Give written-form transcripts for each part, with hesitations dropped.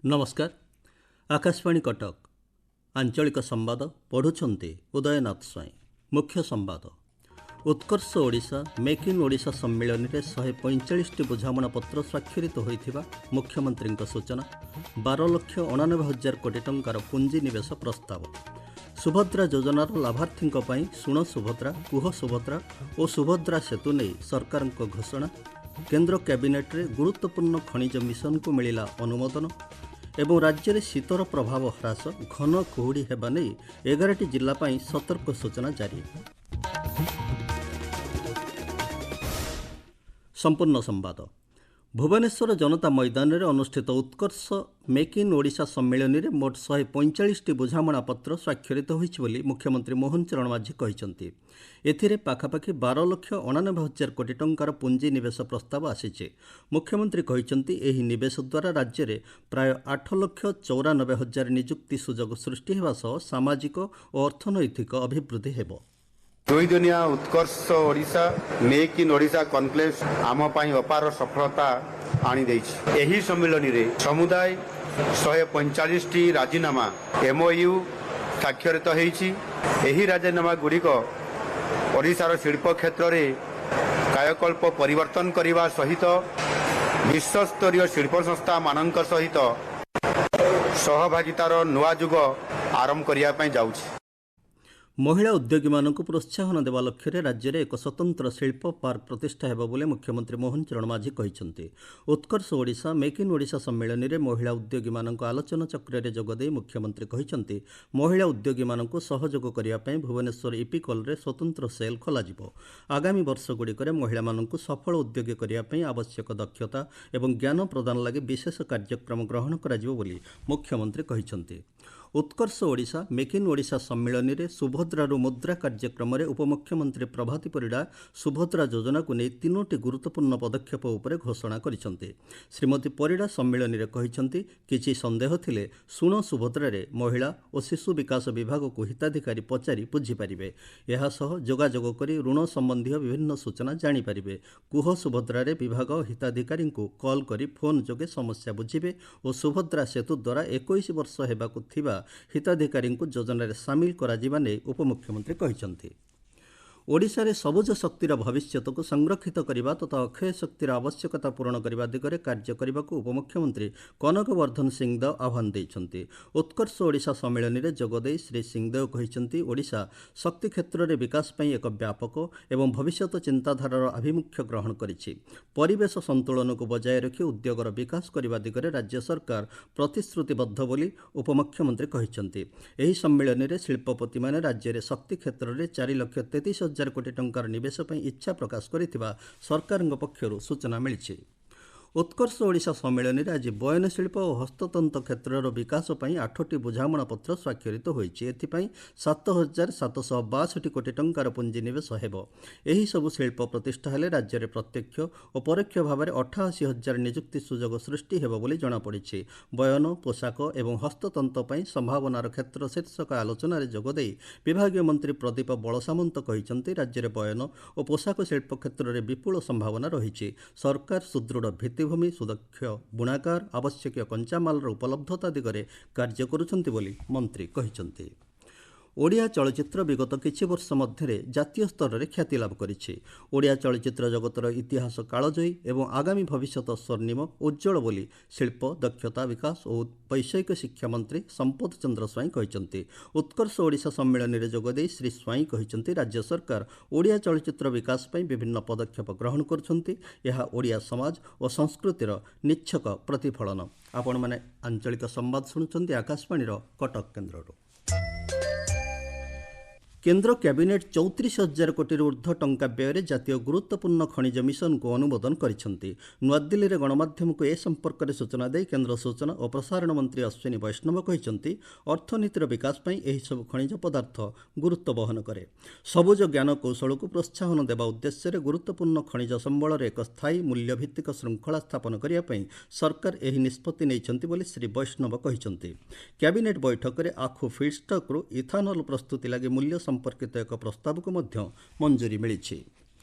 नमस्कार। आकाशवाणी कटक आंचलिक संवाद पढ़ुछंती उदयनाथ स्वाई। मुख्य संवाद उत्कर्ष ओडिशा मेक इन ओडिशा सम्मेलन में 145 बुझामणा पत्र स्वाक्षरित होइथिबा मुख्यमंत्री सूचना। 12,99,000 कोटी टंकार पुंजी निवेश प्रस्ताव। सुभद्रा योजनार लाभार्थी शुण सुभद्रा कुह सुभद्रा और सुभद्रा सेतु नहीं सरकार घोषणा। केंद्र कैबिनेट रे गुरुत्वपूर्ण खनिज मिशन को मिला अनुमोदन एवं राज्य में शीतर प्रभाव ह्रास घन कुहुड़ी हेबा नहीं 11टी जिला सतर्क सूचना जारी। संपूर्ण संवाद भुवनेश्वर जनता मैदान में अनुष्ठित उत्कर्ष मेक इन ओडिशा सम्मेलन में मोट 145 बुझामणा पत्र स्वाक्षरित होइछि मुख्यमंत्री मोहन चरण माझी कहते। एथिरे पाखापाखि 12,99,000 कोटी टंकार पुंजी निवेश प्रस्ताव आसीचे। मुख्यमंत्री कहते एही निवेश द्वारा राज्य में प्राय 8,94,000 निजुक्ति सुजोग सृष्टि हेबा सह सामाजिक और अर्थनैतिक अभिवृद्धि हेबो। दुई दुनिया Utkarsh Odisha make in Odisha conclave आम पाई अपार सफलता आनी देछि। एही सम्मेलन रे समुदाय 145टी राजीनामा एमओयू स्वाक्षरित होइछि। एही राजीनामा गुड़िक ओडिशार शिल्प क्षेत्र में कायकल्प परिवर्तन करने सहित विश्वस्तरीय शिल्प संस्था मानक सहित सहभागितार नुआ जुग आरंभ करने जाउछि। महिला उद्योगी मानक प्रोत्साहन देवा लक्ष्य में राज्य में एक स्वतंत्र शिल्प पार्क प्रतिष्ठा हेबो बोले मुख्यमंत्री मोहन चरण माझी कहते। उत्कर्ष ओडिशा मेक इन ओडिशा सम्मेलन में महिला उद्योगी मानक आलोचना चक्र में जोगदे मुख्यमंत्री कहते महिला उद्योगी मानक सहयोग करने भुवनेश्वर इपिकल रे स्वतंत्र सेल खोलाजिबो। आगामी वर्षगुड़िक महिला मानक सफल उद्योगी करने आवश्यक दक्षता एवं ज्ञान प्रदान लगी विशेष कार्यक्रम ग्रहण कराजिबो बोली मुख्यमंत्री कहते। उत्कर्ष ओडिशा मेक इन ओडिशा सम्मेलन में सुभद्रारू मुद्रा कार्यक्रम में उपमुख्यमंत्री प्रभाती परिडा सुभद्रा योजना को नहीं 3टी गुरुत्वपूर्ण पदक्षेप उपर घोषणा करिसेंते। श्रीमती परिडा सम्मेलन में कहते किछि संदेह थिले शुण सुभद्रा रे महिला और शिशु विकास विभाग को हिताधिकारी पचारि बुझीपारे। यासह जोगाजोग करी ऋण संबंधी विभिन्न सूचना जानीपारे। कुह सुभद्रा रे विभाग हिताधिकारी को कॉल करी फोन जोगे समस्या बुझीबे और सुभद्रा सेतु द्वारा 21 वर्ष हेबाकु थिबा हिताधिकारी को योजन में सामिल करा नै उपमुख्यमंत्री कहते। ओडिशा रे सबुज शक्तिर भविष्य को संरक्षित करने तथा अक्षय शक्तिर आवश्यकता पूरण करने दिगरे कार्य करने को उपमुख्यमंत्री कनक वर्धन सिंहदेव आह्वान देइछन्ति। उत्कर्ष ओडिशा सम्मेलन में जोगदे श्री सिंहदेव कहते ओडिशा शक्ति क्षेत्र में विकास पई एक व्यापक एवं भविष्यत चिंताधारार आभिमुख्य ग्रहण करिछि। परिवेश संतुलन को बजाय रखी उद्योगर विकास करने दिगरे राज्य सरकार प्रतिश्रुतिबद्ध बोली उपमुख्यमंत्री कहते। एही सम्मेलन में शिल्पपति माने राज्य में शक्ति क्षेत्र में 4,33,000 कोटी टंकार निवेश पर इच्छा प्रकाश करिथिबा सरकार पक्षरु सूचना मिली। उत्कर्ष ओडिशा सम्मेलन में आज बयन शिल्प और हस्ततंत क्षेत्र विकास पर 8टी बुझामणा पत्र स्वाक्षरित होइछि। एथिपाई 7,762 कोटी टंकार पुंजी निवेश हेबो। एही सबु शिल्प प्रतिष्ठा हेले राज्य में प्रत्यक्ष और परोक्ष भाव में 88,000 निजुक्ति सुजोग सृष्टि हेबो बोली जଣା पड़िछि। बयन पोशाक एवं हस्ततंत पर संभावनार क्षेत्र शीर्षक आलोचना जोगदे विभागीय मंत्री प्रदीप बलसामंत कहते राज्य में बयन और पोशाक शिल्प क्षेत्र में विपुल संभावना रही। सरकार सुदृढ़ भित्तिभूमि सुदक्ष बुणाकार आवश्यक कंचामाल उपलब्धता दिगरे कार्य करुछन्ति बोली मंत्री कहते। ओडिया चलचित्र विगत किछि वर्ष मध्य जातीय स्तर में ख्याति लाभ करिछि। ओडिया चलचित्र जगतर इतिहास कालजयी एवं आगामी भविष्यत स्वर्णिम उज्जवल बोली शिल्प दक्षता विकास और वैषयिक शिक्षा मंत्री संपद चंद्र स्वाई कहते। उत्कर्ष ओडिशा सम्मेलन में जोगदे श्री स्वाई कहते राज्य सरकार ओडिया चलचित्र विकास पर विभिन्न पदक्षेप ग्रहण करुछन्ति। यह ओडिया समाज और संस्कृतिर निच्छक प्रतिफलन। आपण माने आंचलिक संवाद शुणुछन्ति आकाशवाणीर कटक केन्द्रରୁ। केंद्र कैबिनेट 34,000 कोटी ऊर्ध्व टंका व्यय जातीय गुरुत्वपूर्ण खनिज मिशन को अनुमोदन करिसेंति। नुआदिल्ली रे गणमाध्यम को ए संपर्क में सूचना दे केंद्र सूचना और प्रसारण मंत्री अश्विनी वैष्णव कहते अर्थनीतिर विकास पई एही सब खनिज पदार्थ गुरुत्व बहन करे। सबुज ज्ञान कौशल को प्रोत्साहन देवा उद्देश्य गुरुत्वपूर्ण खनिज संबल एक स्थायी मूल्यभित्तिक श्रृंखला स्थापन करने सरकार एही निष्पत्ति नैछन्ति बोली श्री वैष्णव कहते। कैबिनेट बैठक में आखु फीडस्टॉक इथानल प्रस्तुति लगी मूल्य संपर्कित एक प्रस्ताव को मंजूरी मिली।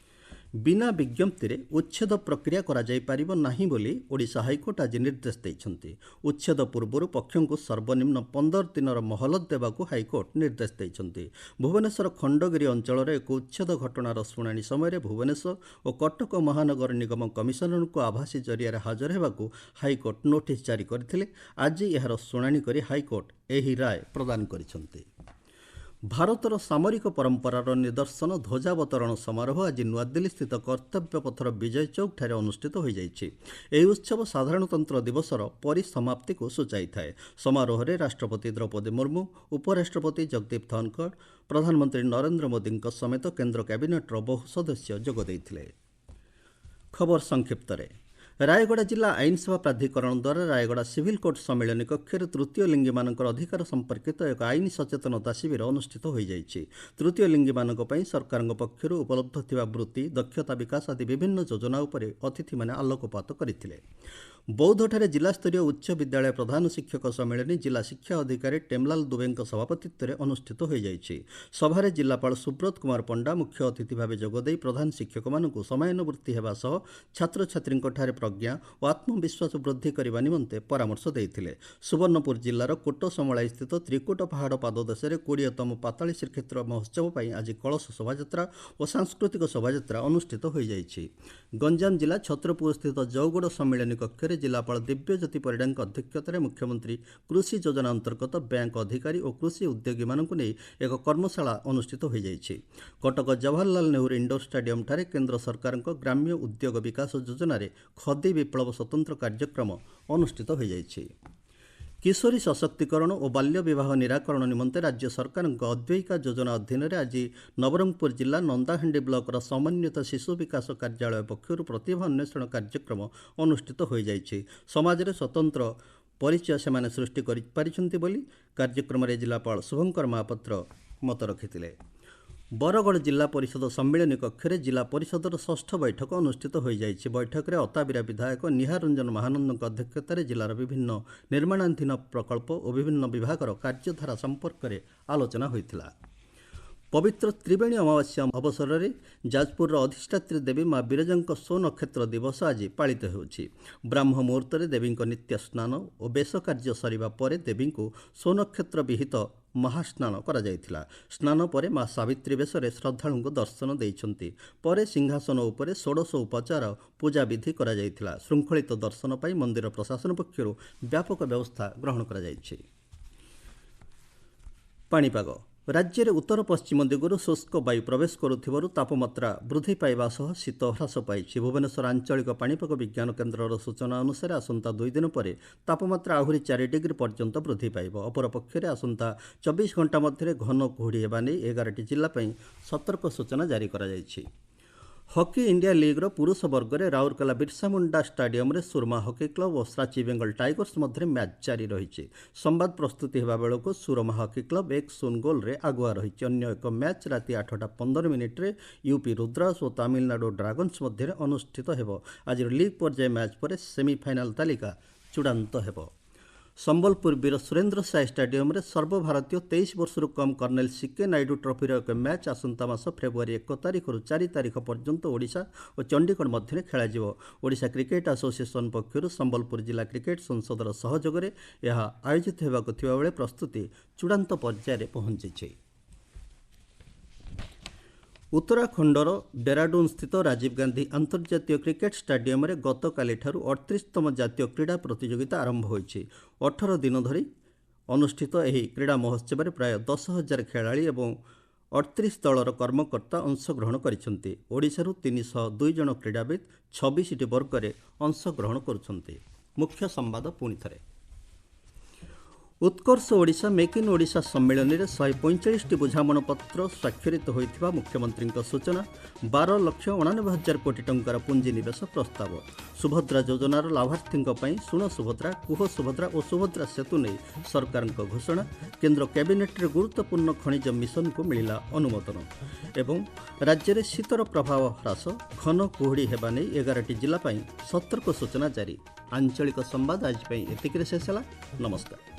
ବିନା ବିଜ୍ଞପ୍ତିରେ ଉଚ୍ଛେଦ ପ୍ରକ୍ରିୟା କରାଯାଇପାରିବ ନାହିଁ ବୋଲି ଓଡ଼ିଶା ହାଇକୋର୍ଟ ଆଜି ନିର୍ଦ୍ଦେଶ ଦେଇଛନ୍ତି। ଉଚ୍ଛେଦ ପୂର୍ବରୁ ପକ୍ଷଙ୍କୁ ସର୍ବନିମ୍ନ 15 ଦିନର ମହଲତ ଦେବାକୁ ହାଇକୋର୍ଟ ନିର୍ଦ୍ଦେଶ ଦେଇଛନ୍ତି। ଭୁବନେଶ୍ୱର ଖଣ୍ଡଗିରି ଅଞ୍ଚଳରେ ଏକ ଉଚ୍ଛେଦ ଘଟଣାର ଶୁଣାଣି ସମୟରେ ଭୁବନେଶ୍ୱର ଓ କଟକ ମହାନଗର ନିଗମ କମିଶନରଙ୍କୁ ଆଭାସୀ ଜରିଆରେ ହାଜର ହେବାକୁ ହାଇକୋର୍ଟ ନୋଟିସ୍ ଜାରି କରିଥିଲେ। ଆଜି ଏହାର ଶୁଣାଣି କରି ହାଇକୋର୍ଟ ଏହି ରାୟ ପ୍ରଦାନ କରିଛନ୍ତି। ଭାରତର ସାମରିକ ପରମ୍ପରାର ନିଦର୍ଶନ ଧ୍ୱଜାବତରଣ ସମାରୋହ ଆଜି ନୂଆଦିଲ୍ଲୀସ୍ଥିତ କର୍ତ୍ତବ୍ୟ ପଥର ବିଜୟ ଚୌକଠାରେ ଅନୁଷ୍ଠିତ ହୋଇଯାଇଛି। ଏହି ଉତ୍ସବ ସାଧାରଣତନ୍ତ୍ର ଦିବସର ପରିସମାପ୍ତିକୁ ସୂଚାଇଥାଏ। ସମାରୋହରେ ରାଷ୍ଟ୍ରପତି ଦ୍ରୌପଦୀ ମୁର୍ମୁ, ଉପରାଷ୍ଟ୍ରପତି ଜଗଦୀପ ଧନଖଡ଼, ପ୍ରଧାନମନ୍ତ୍ରୀ ନରେନ୍ଦ୍ର ମୋଦିଙ୍କ ସମେତ କେନ୍ଦ୍ର କ୍ୟାବିନେଟ୍ର ବହୁ ସଦସ୍ୟ ଯୋଗ ଦେଇଥିଲେ। ଖବର ସଂକ୍ଷିପ୍ତରେ ରାୟଗଡ଼ା ଜିଲ୍ଲା ଆଇନସେବା ପ୍ରାଧିକରଣ ଦ୍ୱାରା ରାୟଗଡ଼ା ସିଭିଲ୍ କୋର୍ଟ ସମ୍ମିଳନୀ କକ୍ଷରେ ତୃତୀୟ ଲିଙ୍ଗୀମାନଙ୍କର ଅଧିକାର ସମ୍ପର୍କିତ ଏକ ଆଇନ ସଚେତନତା ଶିବିର ଅନୁଷ୍ଠିତ ହୋଇଯାଇଛି। ତୃତୀୟ ଲିଙ୍ଗୀମାନଙ୍କ ପାଇଁ ସରକାରଙ୍କ ପକ୍ଷରୁ ଉପଲବ୍ଧ ଥିବା ବୃତ୍ତି, ଦକ୍ଷତା ବିକାଶ ଆଦି ବିଭିନ୍ନ ଯୋଜନା ଉପରେ ଅତିଥିମାନେ ଆଲୋକପାତ କରିଥିଲେ। ବୌଦ୍ଧଠାରେ ଜିଲ୍ଲାସ୍ତରୀୟ ଉଚ୍ଚ ବିଦ୍ୟାଳୟ ପ୍ରଧାନ ଶିକ୍ଷକ ସମ୍ମିଳନୀ ଜିଲ୍ଲା ଶିକ୍ଷା ଅଧିକାରୀ ଟେମଲାଲ ଦୁବେଙ୍କ ସଭାପତିତ୍ୱରେ ଅନୁଷ୍ଠିତ ହୋଇଯାଇଛି। ସଭାରେ ଜିଲ୍ଲାପାଳ ସୁବ୍ରତ କୁମାର ପଣ୍ଡା ମୁଖ୍ୟ ଅତିଥି ଭାବେ ଯୋଗଦେଇ ପ୍ରଧାନ ଶିକ୍ଷକମାନଙ୍କୁ ସମୟାନୁବୃତ୍ତି ହେବା ସହ ଛାତ୍ରଛାତ୍ରୀଙ୍କଠାରେ ପ୍ରଜ୍ଞା ଓ ଆତ୍ମବିଶ୍ୱାସ ବୃଦ୍ଧି କରିବା ନିମନ୍ତେ ପରାମର୍ଶ ଦେଇଥିଲେ। ସୁବର୍ଣ୍ଣପୁର ଜିଲ୍ଲାର କୋଟସମଳାଇସ୍ଥିତ ତ୍ରିକୁଟ ପାହାଡ଼ ପାଦଦେଶରେ 20ତମ ପାତାଳୀ ଶ୍ରୀକ୍ଷେତ୍ର ମହୋତ୍ସବ ପାଇଁ ଆଜି କଳସ ଶୋଭାଯାତ୍ରା ଓ ସାଂସ୍କୃତିକ ଶୋଭାଯାତ୍ରା ଅନୁଷ୍ଠିତ ହୋଇଯାଇଛି। ଗଞ୍ଜାମ ଜିଲ୍ଲା ଛତ୍ରପୁରସ୍ଥିତ ଜଉଗଡ଼ ସମ୍ମିଳନୀ କକ୍ଷରେ ଜିଲ୍ଲାପାଳ ଦିବ୍ୟଜ୍ୟୋତି ପରିଡ଼ାଙ୍କ ଅଧ୍ୟକ୍ଷତାରେ ମୁଖ୍ୟମନ୍ତ୍ରୀ କୃଷି ଯୋଜନା ଅନ୍ତର୍ଗତ ବ୍ୟାଙ୍କ ଅଧିକାରୀ ଓ କୃଷି ଉଦ୍ୟୋଗୀମାନଙ୍କୁ ନେଇ ଏକ କର୍ମଶାଳା ଅନୁଷ୍ଠିତ ହୋଇଯାଇଛି। କଟକ ଜବାହରଲାଲ ନେହେରୁ ଇଣ୍ଡୋର ଷ୍ଟାଡିୟମଠାରେ କେନ୍ଦ୍ର ସରକାରଙ୍କ ଗ୍ରାମ୍ୟ ଉଦ୍ୟୋଗ ବିକାଶ ଯୋଜନାରେ ଖଦି ବିପ୍ଳବ ସ୍ୱତନ୍ତ୍ର କାର୍ଯ୍ୟକ୍ରମ ଅନୁଷ୍ଠିତ ହୋଇଯାଇଛି। କିଶୋରୀ ସଶକ୍ତିକରଣ ଓ ବାଲ୍ୟ ବିବାହ ନିରାକରଣ ନିମନ୍ତେ ରାଜ୍ୟ ସରକାରଙ୍କ ଅଦ୍ୱୈକା ଯୋଜନା ଅଧୀନରେ ଆଜି ନବରଙ୍ଗପୁର ଜିଲ୍ଲା ନନ୍ଦାହାଣ୍ଡି ବ୍ଲକର ସମନ୍ୱିତ ଶିଶୁ ବିକାଶ କାର୍ଯ୍ୟାଳୟ ପକ୍ଷରୁ ପ୍ରତିଭା ଅନ୍ୱେଷଣ କାର୍ଯ୍ୟକ୍ରମ ଅନୁଷ୍ଠିତ ହୋଇଯାଇଛି। ସମାଜରେ ସ୍ୱତନ୍ତ୍ର ପରିଚୟ ସେମାନେ ସୃଷ୍ଟି କରିପାରିଛନ୍ତି ବୋଲି କାର୍ଯ୍ୟକ୍ରମରେ ଜିଲ୍ଲାପାଳ ଶୁଭଙ୍କର ମହାପାତ୍ର ମତ ରଖିଥିଲେ। ବରଗଡ଼ ଜିଲ୍ଲା ପରିଷଦ ସମ୍ମିଳନୀ କକ୍ଷରେ ଜିଲ୍ଲା ପରିଷଦର ଷଷ୍ଠ ବୈଠକ ଅନୁଷ୍ଠିତ ହୋଇଯାଇଛି। ବୈଠକରେ ଅତାବିରା ବିଧାୟକ ନିହାର ରଞ୍ଜନ ମହାନନ୍ଦଙ୍କ ଅଧ୍ୟକ୍ଷତାରେ ଜିଲ୍ଲାର ବିଭିନ୍ନ ନିର୍ମାଣାଧୀନ ପ୍ରକଳ୍ପ ଓ ବିଭିନ୍ନ ବିଭାଗର କାର୍ଯ୍ୟଧାରା ସମ୍ପର୍କରେ ଆଲୋଚନା ହୋଇଥିଲା। ପବିତ୍ର ତ୍ରିବେଣୀ ଅମାବାସ୍ୟା ଅବସରରେ ଯାଜପୁରର ଅଧିଷ୍ଠାତ୍ରୀ ଦେବୀ ମା ବିରଜାଙ୍କ ସ୍ୱନକ୍ଷତ୍ର ଦିବସ ଆଜି ପାଳିତ ହେଉଛି। ବ୍ରାହ୍ମ ମୁହୂର୍ତ୍ତରେ ଦେବୀଙ୍କ ନିତ୍ୟ ସ୍ନାନ ଓ ବେଶ କାର୍ଯ୍ୟ ସରିବା ପରେ ଦେବୀଙ୍କୁ ସ୍ୱନକ୍ଷତ୍ର ବିହିତ ମହାସ୍ନାନ କରାଯାଇଥିଲା। ସ୍ନାନ ପରେ ମା ସାବିତ୍ରୀ ବେଶରେ ଶ୍ରଦ୍ଧାଳୁଙ୍କୁ ଦର୍ଶନ ଦେଇଛନ୍ତି। ପରେ ସିଂହାସନ ଉପରେ ଷୋଡ଼ଶ ଉପଚାର ପୂଜାବିଧି କରାଯାଇଥିଲା। ଶୃଙ୍ଖଳିତ ଦର୍ଶନ ପାଇଁ ମନ୍ଦିର ପ୍ରଶାସନ ପକ୍ଷରୁ ବ୍ୟାପକ ବ୍ୟବସ୍ଥା ଗ୍ରହଣ କରାଯାଇଛି। ପାଣିପାଗ ରାଜ୍ୟରେ ଉତ୍ତର ପଶ୍ଚିମ ଦିଗରୁ ଶୁଷ୍କ ବାୟୁ ପ୍ରବେଶ କରୁଥିବାରୁ ତାପମାତ୍ରା ବୃଦ୍ଧି ପାଇବା ସହ ଶୀତ ହ୍ରାସ ପାଇଛି। ଭୁବନେଶ୍ୱର ଆଞ୍ଚଳିକ ପାଣିପାଗ ବିଜ୍ଞାନ କେନ୍ଦ୍ରର ସୂଚନା ଅନୁସାରେ ଆସନ୍ତା 2 ଦିନ ପରେ ତାପମାତ୍ରା ଆହୁରି 4 ଡିଗ୍ରୀ ପର୍ଯ୍ୟନ୍ତ ବୃଦ୍ଧି ପାଇବ। ଅପରପକ୍ଷରେ ଆସନ୍ତା 24 ଘଣ୍ଟା ମଧ୍ୟରେ ଘନ କୁହୁଡ଼ି ହେବା ନେଇ 11ଟି ଜିଲ୍ଲା ପାଇଁ ସତର୍କ ସୂଚନା ଜାରି କରାଯାଇଛି। ହକି ଇଣ୍ଡିଆ ଲିଗ୍ର ପୁରୁଷ ବର୍ଗରେ ରାଉରକେଲା ବିର୍ସା ମୁଣ୍ଡା ଷ୍ଟାଡିୟମରେ ସୁରମା ହକି କ୍ଲବ ଓ ସାଚି ବେଙ୍ଗଲ ଟାଇଗର୍ସ ମଧ୍ୟରେ ମ୍ୟାଚ୍ ଜାରି ରହିଛି। ସମ୍ବାଦ ପ୍ରସ୍ତୁତି ହେବା ବେଳକୁ ସୁରମା ହକି କ୍ଲବ 1-0 ଗୋଲରେ ଆଗୁଆ ରହିଛି। ଅନ୍ୟ ଏକ ମ୍ୟାଚ୍ ରାତି 8:15 ୟୁପି ରୁଦ୍ରାସ ଓ ତାମିଲନାଡୁ ଡ୍ରାଗନ୍ସ ମଧ୍ୟରେ ଅନୁଷ୍ଠିତ ହେବ। ଆଜିର ଲିଗ୍ ପର୍ଯ୍ୟାୟ ମ୍ୟାଚ୍ ପରେ ସେମିଫାଇନାଲ୍ ତାଲିକା ଚୂଡ଼ାନ୍ତ ହେବ। ସମ୍ବଲପୁର ବୀର ସୁରେନ୍ଦ୍ର ସାଏ ଷ୍ଟାଡିୟମରେ ସର୍ବଭାରତୀୟ 23 ବର୍ଷରୁ କମ୍ କର୍ଣ୍ଣେଲ ସିକେ ନାଇଡୁ ଟ୍ରଫିର ଏକ ମ୍ୟାଚ୍ ଆସନ୍ତା ମାସ ଫେବୃଆରୀ 1 ତାରିଖରୁ 4 ତାରିଖ ପର୍ଯ୍ୟନ୍ତ ଓଡ଼ିଶା ଓ ଚଣ୍ଡିଗଡ଼ ମଧ୍ୟରେ ଖେଳାଯିବ। ଓଡ଼ିଶା କ୍ରିକେଟ୍ ଆସୋସିଏସନ୍ ପକ୍ଷରୁ ସମ୍ବଲପୁର ଜିଲ୍ଲା କ୍ରିକେଟ୍ ସଂସଦର ସହଯୋଗରେ ଏହା ଆୟୋଜିତ ହେବାକୁ ଥିବାବେଳେ ପ୍ରସ୍ତୁତି ଚୂଡ଼ାନ୍ତ ପର୍ଯ୍ୟାୟରେ ପହଞ୍ଚିଛି। ଉତ୍ତରାଖଣ୍ଡର ଡେରାଡୁନ୍ସ୍ଥିତ ରାଜୀବ ଗାନ୍ଧୀ ଆନ୍ତର୍ଜାତୀୟ କ୍ରିକେଟ୍ ଷ୍ଟାଡିୟମରେ ଗତକାଲିଠାରୁ 38ତମ ଜାତୀୟ କ୍ରୀଡ଼ା ପ୍ରତିଯୋଗିତା ଆରମ୍ଭ ହୋଇଛି। 18 ଦିନ ଧରି ଅନୁଷ୍ଠିତ ଏହି କ୍ରୀଡ଼ା ମହୋତ୍ସବରେ ପ୍ରାୟ 10,000 ଖେଳାଳି ଏବଂ 38 ଦଳର କର୍ମକର୍ତ୍ତା ଅଂଶଗ୍ରହଣ କରିଛନ୍ତି। ଓଡ଼ିଶାରୁ 302 ଜଣ କ୍ରୀଡ଼ାବିତ୍ 26ଟି ବର୍ଗରେ ଅଂଶଗ୍ରହଣ କରୁଛନ୍ତି। ମୁଖ୍ୟ ସମ୍ବାଦ ପୁଣିଥରେ ଉତ୍କର୍ଷ ଓଡ଼ିଶା ମେକ୍ ଇନ୍ ଓଡ଼ିଶା ସମ୍ମିଳନୀରେ 145ଟି ବୁଝାମଣାପତ୍ର ସ୍ୱାକ୍ଷରିତ ହୋଇଥିବା ମୁଖ୍ୟମନ୍ତ୍ରୀଙ୍କ ସୂଚନା। 12,99,000 କୋଟି ଟଙ୍କାର ପୁଞ୍ଜିନିବେଶ ପ୍ରସ୍ତାବ। ସୁଭଦ୍ରା ଯୋଜନାର ଲାଭାର୍ଥୀଙ୍କ ପାଇଁ ଶୁଣ ସୁଭଦ୍ରା, କୁହ ସୁଭଦ୍ରା ଓ ସୁଭଦ୍ରା ସେତୁ ନେଇ ସରକାରଙ୍କ ଘୋଷଣା। କେନ୍ଦ୍ର କ୍ୟାବିନେଟ୍ରେ ଗୁରୁତ୍ୱପୂର୍ଣ୍ଣ ଖଣିଜ ମିଶନକୁ ମିଳିଲା ଅନୁମୋଦନ। ଏବଂ ରାଜ୍ୟରେ ଶୀତର ପ୍ରଭାବ ହ୍ରାସ, ଘନ କୁହୁଡ଼ି ହେବା ନେଇ 11ଟି ଜିଲ୍ଲା ପାଇଁ ସତର୍କ ସୂଚନା ଜାରି। ଆଞ୍ଚଳିକ ସମ୍ବାଦ ଆଜି ପାଇଁ ଏତିକିରେ ଶେଷ ହେଲା। ନମସ୍କାର।